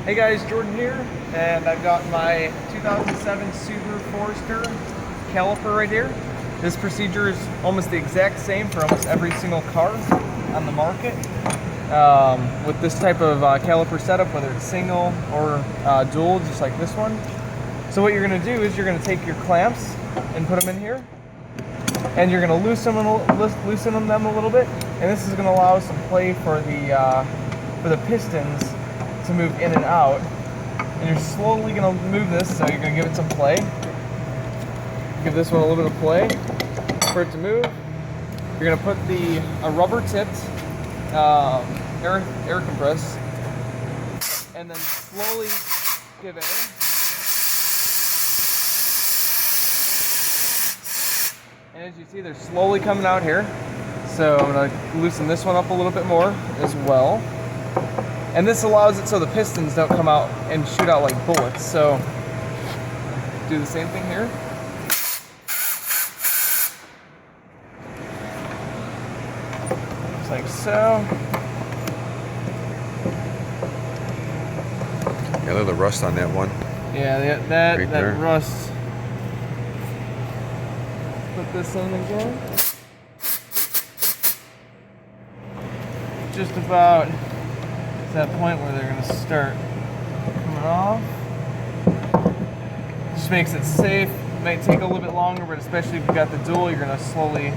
Hey guys, Jordan here, and I've got my 2007 Subaru Forester caliper right here. This procedure is almost the exact same for almost every single car on the market. With this type of caliper setup, whether it's single or dual, just like this one. So what you're going to do is you're going to take your clamps and put them in here, and you're going to loosen them a little bit, and this is going to allow some play for the pistons to move in and out. And you're slowly going to move this, so you're going to give it some play. Give this one a little bit of play for it to move. You're going to put a rubber-tipped air compress, and then slowly give air. And as you see, they're slowly coming out here. So I'm going to loosen this one up a little bit more as well. And this allows it so the pistons don't come out and shoot out like bullets. So do the same thing here. Just like so. Yeah, a little rust on that one. Yeah, that rust. Put this in again. Just about that point where they're going to start coming off. Just makes it safe. It might take a little bit longer, but especially if you've got the dual, you're going to slowly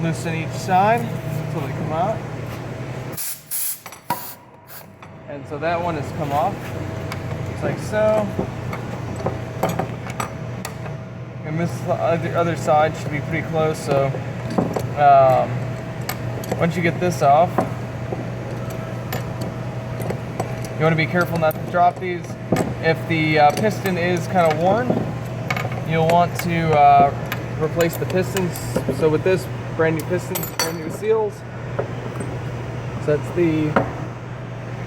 loosen each side until they come out. And so that one has come off, just like so. And this other side should be pretty close, so once you get this off, you want to be careful not to drop these. If the piston is kind of worn, you'll want to replace the pistons. So with this, brand new pistons, brand new seals. So that's the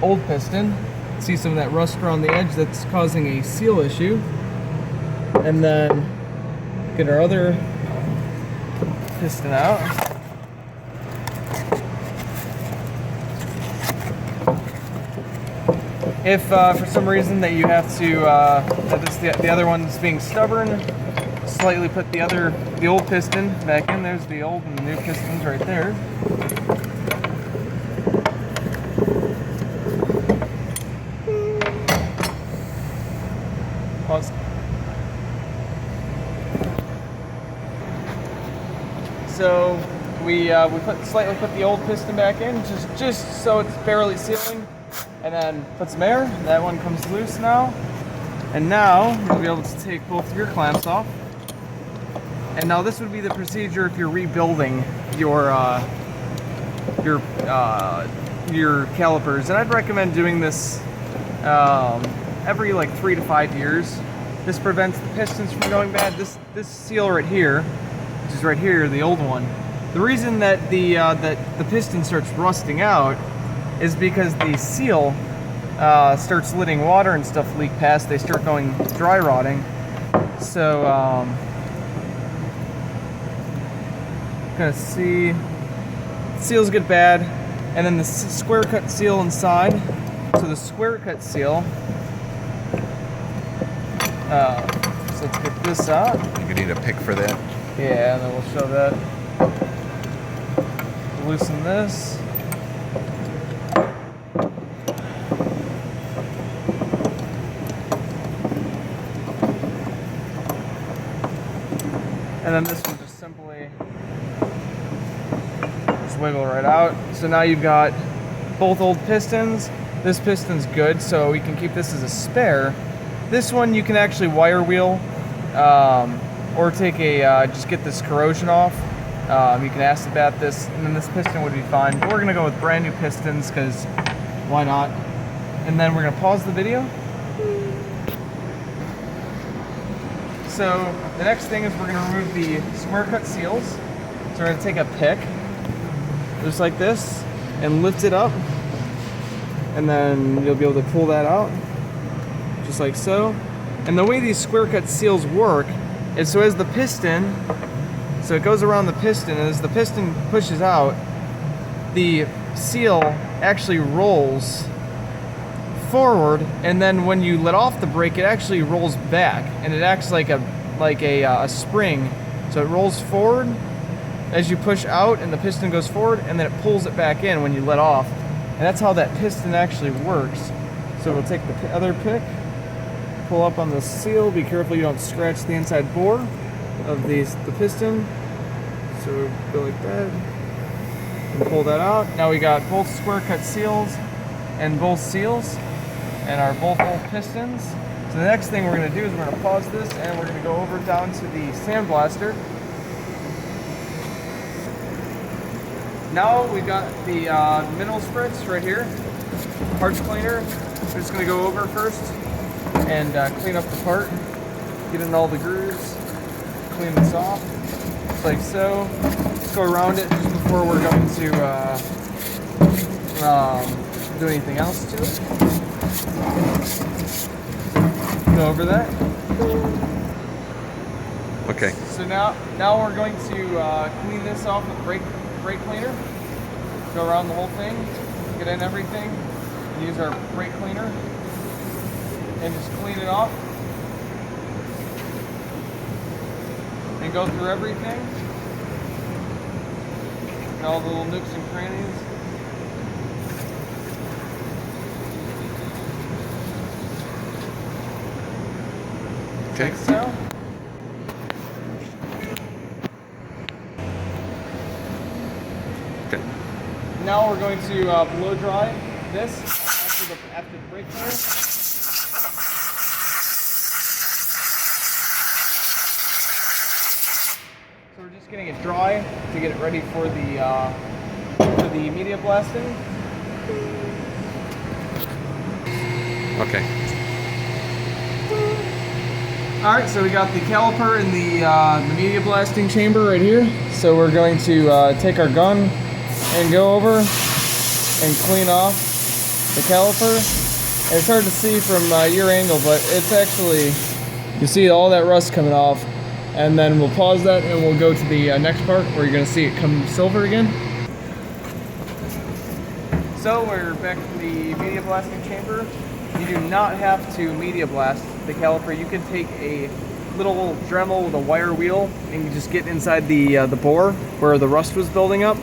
old piston. See some of that rust around the edge, that's causing a seal issue. And then get our other piston out. If for some reason that you have to, the other one's being stubborn, slightly put the old piston back in. There's the old and the new pistons right there. Pause. So we slightly put the old piston back in, just so it's barely sealing. And then put some air. That one comes loose now. And now you'll be able to take both of your clamps off. And now this would be the procedure if you're rebuilding your calipers. And I'd recommend doing this every like 3 to 5 years. This prevents the pistons from going bad. This seal right here, which is right here, the old one. The reason that the piston starts rusting out is because the seal starts letting water and stuff leak past. They start going dry rotting. So gonna see, seals get bad, and then the square cut seal inside. So the square cut seal. So let's get this out. You need a pick for that. Yeah, and then we'll show that. Loosen this. And then this one just simply just wiggle right out. So now you've got both old pistons. This piston's good, so we can keep this as a spare. This one you can actually wire wheel, or take just get this corrosion off. You can acid bath this, and then this piston would be fine. But we're gonna go with brand new pistons, because why not? And then we're gonna pause the video. So the next thing is we're going to remove the square cut seals. So we're going to take a pick, just like this, and lift it up. And then you'll be able to pull that out, just like so. And the way these square cut seals work is so as the piston, so it goes around the piston, and as the piston pushes out, the seal actually rolls forward, and then when you let off the brake, it actually rolls back, and it acts like a spring. So it rolls forward as you push out, and the piston goes forward, and then it pulls it back in when you let off. And that's how that piston actually works. So we'll take the other pick, pull up on the seal. Be careful you don't scratch the inside bore of the piston. So go like that, and pull that out. Now we got both square cut seals and both seals, and our both pistons. So the next thing we're going to do is we're going to pause this, and we're going to go over down to the sandblaster. Now we've got the mineral spritz right here, parts cleaner. We're just going to go over first and clean up the part, get in all the grooves, clean this off, just like so. Let's go around it just before we're going to do anything else to it. Go over that. Okay. So now we're going to clean this off with brake cleaner. Go around the whole thing, get in everything, use our brake cleaner, and just clean it off. And go through everything. And all the little nooks and crannies. Okay. Like so. Okay. Now we're going to blow dry this after the brake cleaner. So we're just getting it dry to get it ready for the media blasting. Okay. All right, so we got the caliper in the media blasting chamber right here. So we're going to take our gun and go over and clean off the caliper. And it's hard to see from your angle, but it's actually, you see all that rust coming off. And then we'll pause that and we'll go to the next part where you're gonna see it come silver again. So we're back in the media blasting chamber. You do not have to media blast the caliper. You can take a little Dremel with a wire wheel and you just get inside the bore where the rust was building up.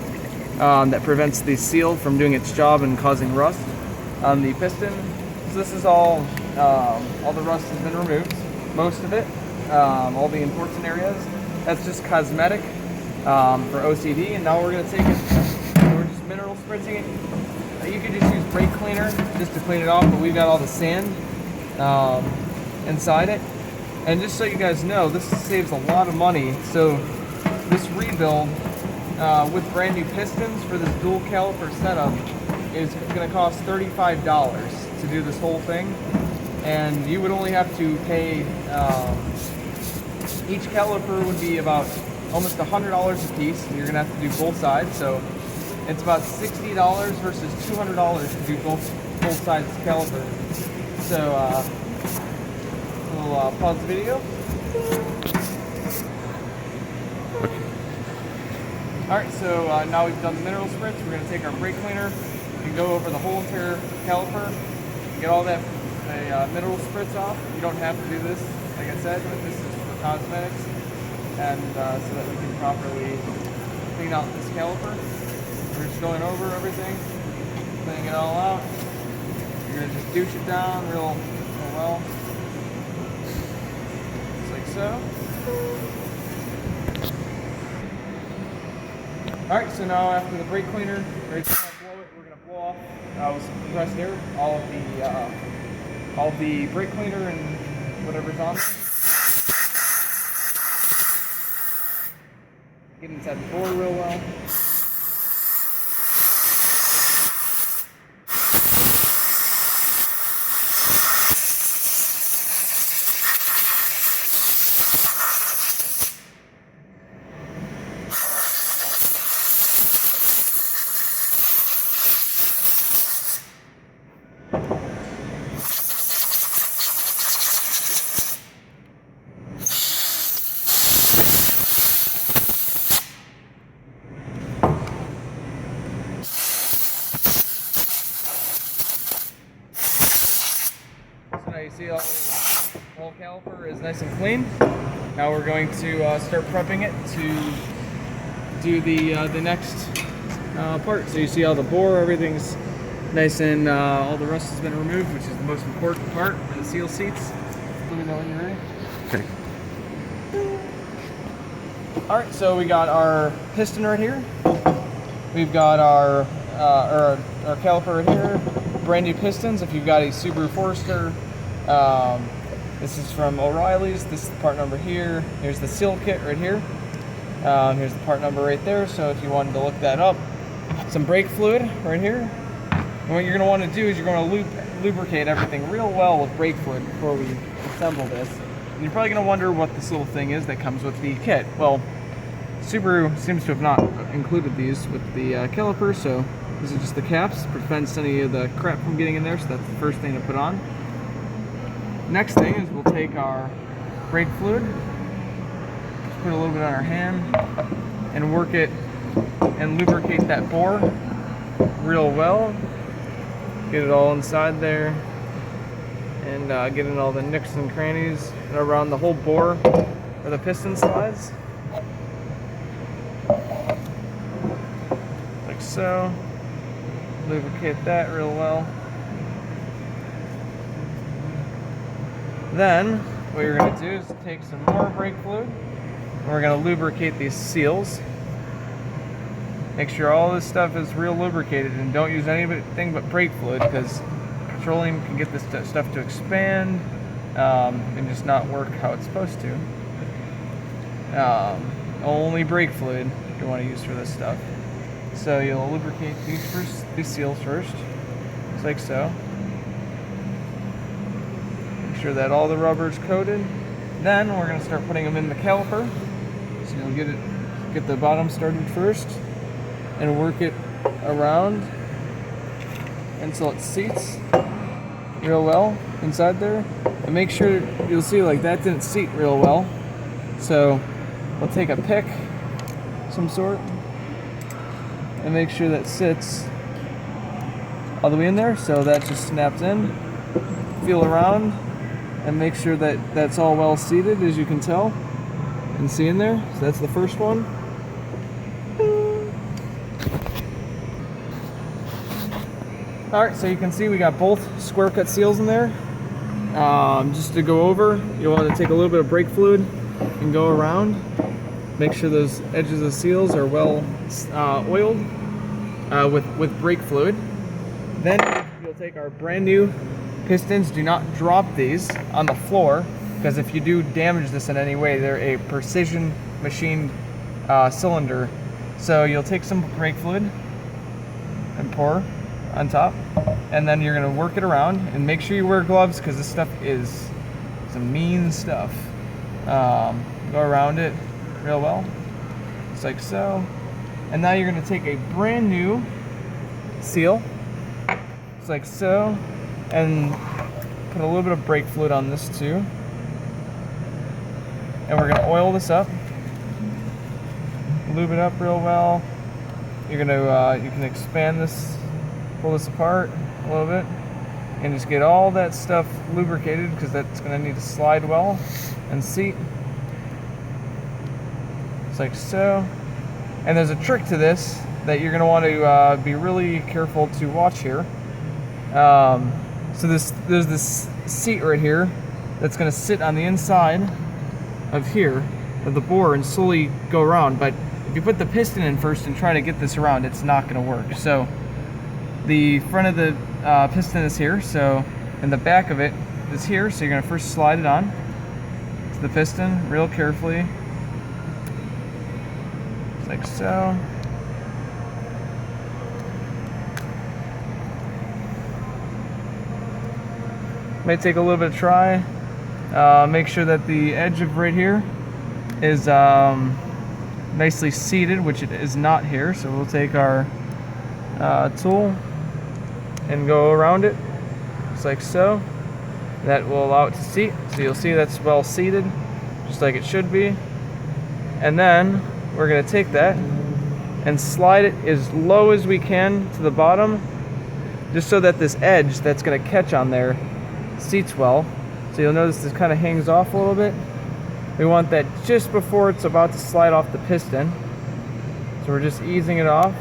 That prevents the seal from doing its job and causing rust on the piston. So this is all the rust has been removed, most of it, all the important areas. That's just cosmetic for OCD, and now we're going to take it, we're just mineral spritzing it. You could just use brake cleaner just to clean it off, but we've got all the sand inside it. And just so you guys know, this saves a lot of money. So this rebuild with brand new pistons for this dual caliper setup is going to cost $35 to do this whole thing, and you would only have to pay each caliper would be about almost $100 a piece, and you're going to have to do both sides. So it's about $60 versus $200 to do both sides of the caliper. So we'll pause the video. Alright, so now we've done the mineral spritz. We're going to take our brake cleaner and go over the whole entire caliper, get all that mineral spritz off. You don't have to do this, like I said, but this is for cosmetics, and so that we can properly clean out this caliper. We're just going over everything, cleaning it all out. You're going to just douche it down real well, just like so. Alright, so now after the brake cleaner, we're going to blow off with some compressed air all of the brake cleaner and whatever's on there. Get inside the bore real well. you see all the whole caliper is nice and clean. Now we're going to start prepping it to do the next part. So you see all the bore, everything's nice and all the rust has been removed, which is the most important part, and the seal seats. Let me know when you're ready. Okay. Alright, so we got our piston right here. We've got our caliper right here. Brand new pistons. If you've got a Subaru Forester, this is from O'Reilly's. This is the part number here. Here's the seal kit right here. Here's the part number right there. So if you wanted to look that up, some brake fluid right here. And what you're going to want to do is you're going to lubricate everything real well with brake fluid before we assemble this. And you're probably going to wonder what this little thing is that comes with the kit. Well, Subaru seems to have not included these with the caliper, so these are just the caps, prevents any of the crap from getting in there, so that's the first thing to put on. Next thing is we'll take our brake fluid, just put a little bit on our hand, and work it and lubricate that bore real well. Get it all inside there, and get in all the nicks and crannies and around the whole bore where the piston slides. Like so. Lubricate that real well. Then, what you're going to do is take some more brake fluid, and we're going to lubricate these seals. Make sure all this stuff is real lubricated, and don't use anything but brake fluid, because petroleum can get this stuff to expand and just not work how it's supposed to. Only brake fluid you want to use for this stuff. So you'll lubricate these seals first, just like so. Make sure that all the rubber is coated. Then we're going to start putting them in the caliper. So you'll get the bottom started first, and work it around until it seats real well inside there. And make sure, you'll see like that didn't seat real well. So we'll take a pick, some sort, and make sure that sits all the way in there, so that just snaps in. Feel around and make sure that that's all well seated, as you can tell and see in there. So that's the first one. Alright, so you can see we got both square cut seals in there. Just to go over, you want to take a little bit of brake fluid and go around. Make sure those edges of the seals are well oiled with brake fluid. Then you'll take our brand new pistons. Do not drop these on the floor, because if you do damage this in any way, they're a precision machined cylinder. So you'll take some brake fluid and pour on top, and then you're going to work it around, and make sure you wear gloves, because this stuff is some mean stuff. Go around it real well, just like so. And now you're going to take a brand new seal, just like so, and put a little bit of brake fluid on this too. And we're going to oil this up, lube it up real well. You're going to you can expand this, pull this apart a little bit, and just get all that stuff lubricated, because that's going to need to slide well and seat. Just like so. And there's a trick to this that you're going to want to be really careful to watch here. So there's this seat right here that's going to sit on the inside of here of the bore and slowly go around. But if you put the piston in first and try to get this around, it's not going to work. So the front of the piston is here, so, and the back of it is here. So you're going to first slide it on to the piston real carefully, just like so. May take a little bit of try. Make sure that the edge of right here is nicely seated, which it is not here. So we'll take our tool and go around it, just like so. That will allow it to seat. So you'll see that's well seated, just like it should be. And then we're going to take that and slide it as low as we can to the bottom, just so that this edge that's going to catch on there seats well. So you'll notice this kind of hangs off a little bit. We want that just before it's about to slide off the piston. So we're just easing it off,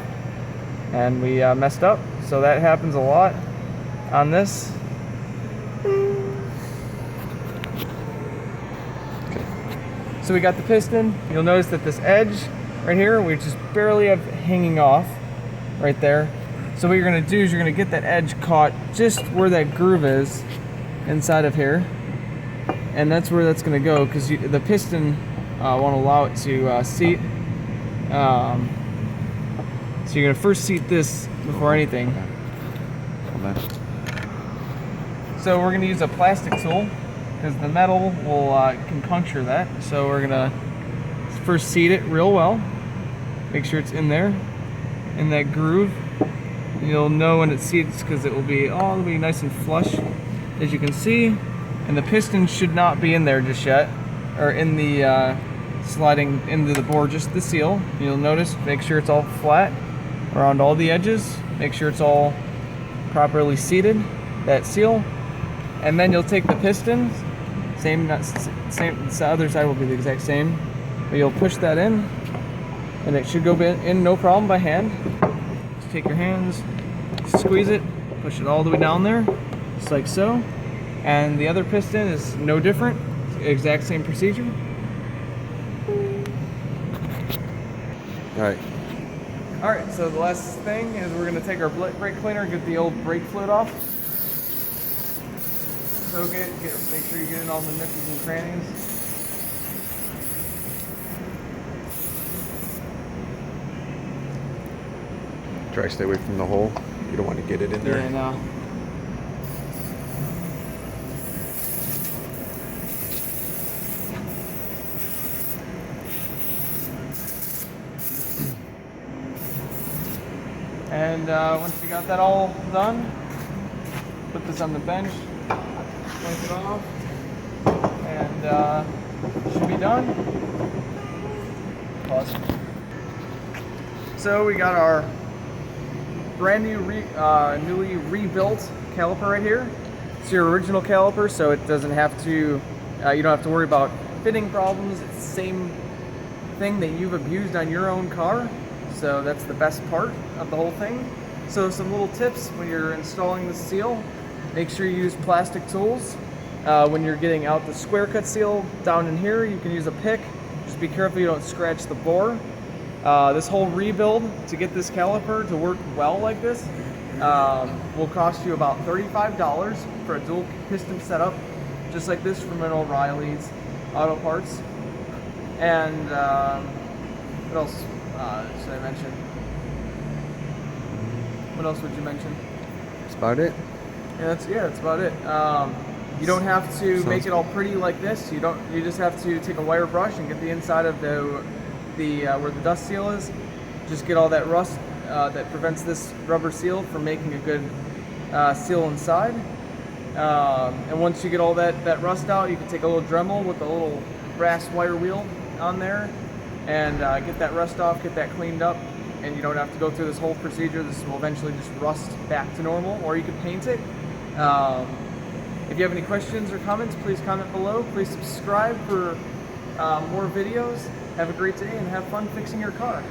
and we messed up. So that happens a lot on this. So we got the piston. You'll notice that this edge right here, we just barely have hanging off right there. So what you're gonna do is you're gonna get that edge caught just where that groove is inside of here. And that's where that's gonna go, because the piston won't allow it to seat. So you're gonna first seat this before anything. Hold on. So we're gonna use a plastic tool, because the metal will can puncture that. So we're gonna first seat it real well. Make sure it's in there, in that groove. And you'll know when it seats because it'll be nice and flush, as you can see. And the piston should not be in there just yet, or in the sliding into the bore, just the seal. You'll notice, make sure it's all flat around all the edges. Make sure it's all properly seated, that seal. And then you'll take the piston, same, the other side will be the exact same, but you'll push that in, and it should go in no problem by hand. Just take your hands, squeeze it, push it all the way down there, just like so. And the other piston is no different, exact same procedure. All right, so the last thing is we're gonna take our brake cleaner and get the old brake fluid off. Soak it, make sure you get in all the nooks and crannies. Try to stay away from the hole. You don't want to get it in there. Yeah, no. And once you got that all done, put this on the bench, wipe it off, and should be done. Pause. So we got our brand new, newly rebuilt caliper right here. It's your original caliper, so it doesn't have to, you don't have to worry about fitting problems. It's the same thing that you've abused on your own car. So that's the best part of the whole thing. So some little tips when you're installing the seal: make sure you use plastic tools. When you're getting out the square cut seal down in here, you can use a pick. Just be careful you don't scratch the bore. This whole rebuild to get this caliper to work well like this will cost you about $35 for a dual piston setup, just like this from an O'Reilly's Auto Parts. And what else should I mention? What else would you mention? That's about it. Yeah, that's about it. You don't have to make it all pretty like this. You just have to take a wire brush and get the inside of the where the dust seal is. Just get all that rust that prevents this rubber seal from making a good seal inside. And once you get all that rust out, you can take a little Dremel with a little brass wire wheel on there and get that rust off, get that cleaned up, and you don't have to go through this whole procedure. This will eventually just rust back to normal, or you can paint it. If you have any questions or comments, please comment below. Please subscribe for more videos. Have a great day and have fun fixing your car.